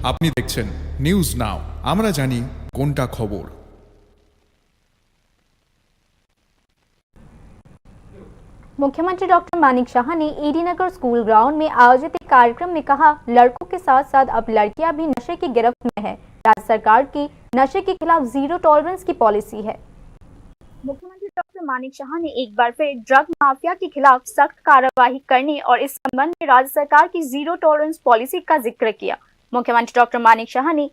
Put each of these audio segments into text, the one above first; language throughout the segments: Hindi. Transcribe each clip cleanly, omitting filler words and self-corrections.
আপনি দেখছেন নিউজ নাও, আমরা জানি কোনটা খবর। मुख्यमंत्री डॉक्टर मानिक शाह ने ईडी नगर स्कूल ग्राउंड में आयोजित एक कार्यक्रम में कहा, लड़कों के साथ साथ अब लड़कियां भी नशे की गिरफ्त में है। राज्य सरकार की नशे के खिलाफ जीरो टॉलरेंस की पॉलिसी है। मुख्यमंत्री डॉक्टर मानिक शाह ने एक बार फिर ड्रग माफिया के खिलाफ सख्त कार्रवाई करने और इस संबंध में राज्य सरकार की जीरो टॉलरेंस पॉलिसी का जिक्र किया। मुख्यमंत्री डॉक्टर मानिक शाह ने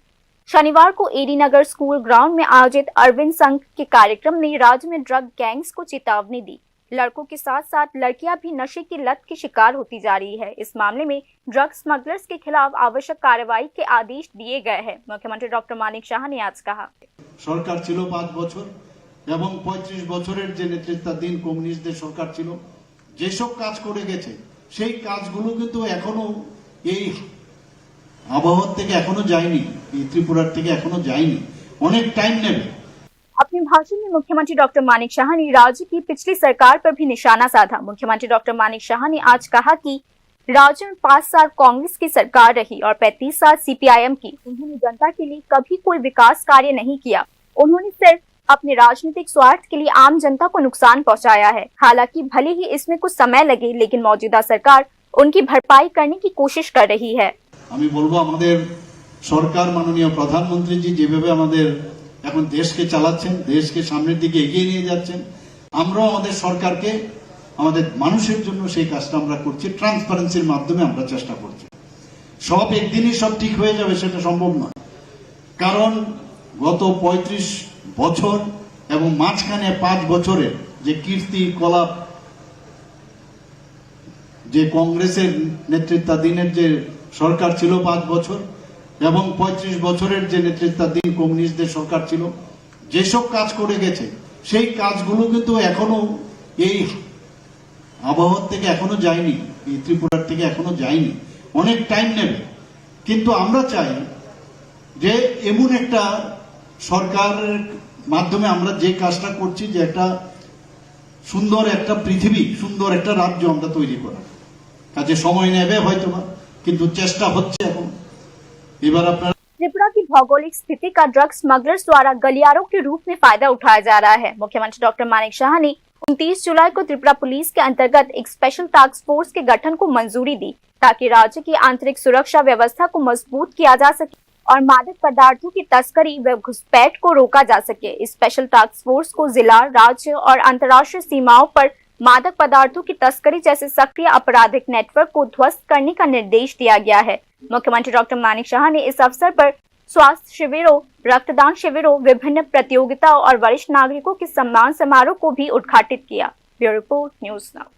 शनिवार को एडी नगर स्कूल ग्राउंड में आयोजित अरविंद संघ के कार्यक्रम में राज्य में ड्रग गैंग्स को चेतावनी दी। लड़कों के साथ साथ लड़कियां भी नशे की लत की शिकार होती जा रही है। इस मामले में ड्रग स्मगलर्स के खिलाफ आवश्यक कार्रवाई के आदेश दिए गए हैं। मुख्यमंत्री डॉक्टर मानिक शाह ने आज कहा, सरकार ছিল 5 বছর এবং 35 বছরের যে নেতৃত্বাধীন কমিউনিস্টদের সরকার ছিল, যেসব কাজ করে গেছে সেই কাজগুলো কিন্তু এখনো এই আবহাওয়া থেকে এখনো যায়নি, এই ত্রিপুরার থেকে এখনো যায়নি, অনেক টাইম নেবে। अपने भाषण में मुख्यमंत्री डॉक्टर मानिक शाह ने राज्य की पिछली सरकार पर भी निशाना साधा। मुख्यमंत्री डॉक्टर मानिक शाह ने आज कहा कि राज्य में 5 साल कांग्रेस की सरकार रही और 35 साल सीपीआईएम की। उन्होंने जनता के लिए कभी कोई विकास कार्य नहीं किया। उन्होंने सिर्फ अपने राजनीतिक स्वार्थ के लिए आम जनता को नुकसान पहुंचाया है। हालांकि भले ही इसमें कुछ समय लगे, लेकिन मौजूदा सरकार उनकी भरपाई करने की कोशिश कर रही है। আমি বলবো আমাদের সরকার মাননীয় প্রধানমন্ত্রীজি যেভাবে আমাদের এখন দেশকে চালাচ্ছেন, দেশকে সামনের দিকে এগিয়ে নিয়ে যাচ্ছেন, আমরাও আমাদের সরকারকে আমাদের মানুষের জন্য সেই কাজটা আমরা করছি। ট্রান্সপারেন্সির মাধ্যমে আমরা চেষ্টা করছি। সব একদিনই সব ঠিক হয়ে যাবে সেটা সম্ভব নয়, কারণ গত 35 বছর এবং মাঝখানে 5 বছরের যে কীর্তি কলাপ, যে কংগ্রেসের নেতৃত্বাধীনের যে সরকার ছিল 5 বছর এবং 35 বছরের যে নেতৃত্বাধীন কমিউনিস্টদের সরকার ছিল, যেসব কাজ করে গেছে সেই কাজগুলো কিন্তু এখনো এই আবহাওয়া থেকে এখনো যায়নি, এই ত্রিপুরার থেকে এখনো যায়নি, অনেক টাইম নেবে। কিন্তু আমরা চাই যে এমন একটা সরকারের মাধ্যমে আমরা যে কাজটা করছি, যে একটা সুন্দর একটা পৃথিবী, সুন্দর একটা রাজ্য আমরা তৈরি করা। কাজে সময় নেবে হয়তোবা, কিন্তু চেষ্টা হচ্ছে এখন। त्रिपुरा की भौगोलिक स्थिति का ड्रग स्मगलर्स द्वारा गलियारों के रूप में फायदा उठाया जा रहा है। मुख्यमंत्री डॉक्टर मानिक शाह ने 29 जुलाई को त्रिपुरा पुलिस के अंतर्गत एक स्पेशल टास्क फोर्स के गठन को मंजूरी दी, ताकि राज्य की आंतरिक सुरक्षा व्यवस्था को मजबूत किया जा सके और मादक पदार्थों की तस्करी व घुसपैठ को रोका जा सके। इस स्पेशल टास्क फोर्स को जिला, राज्य और अंतर्राष्ट्रीय सीमाओं पर मादक पदार्थों की तस्करी जैसे सक्रिय आपराधिक नेटवर्क को ध्वस्त करने का निर्देश दिया गया है। मुख्यमंत्री डॉक्टर मानिक शाह ने इस अवसर पर स्वास्थ्य शिविरों, रक्तदान शिविरों, विभिन्न प्रतियोगिताओं और वरिष्ठ नागरिकों के सम्मान समारोह को भी उद्घाटित किया। Bureau report, news now.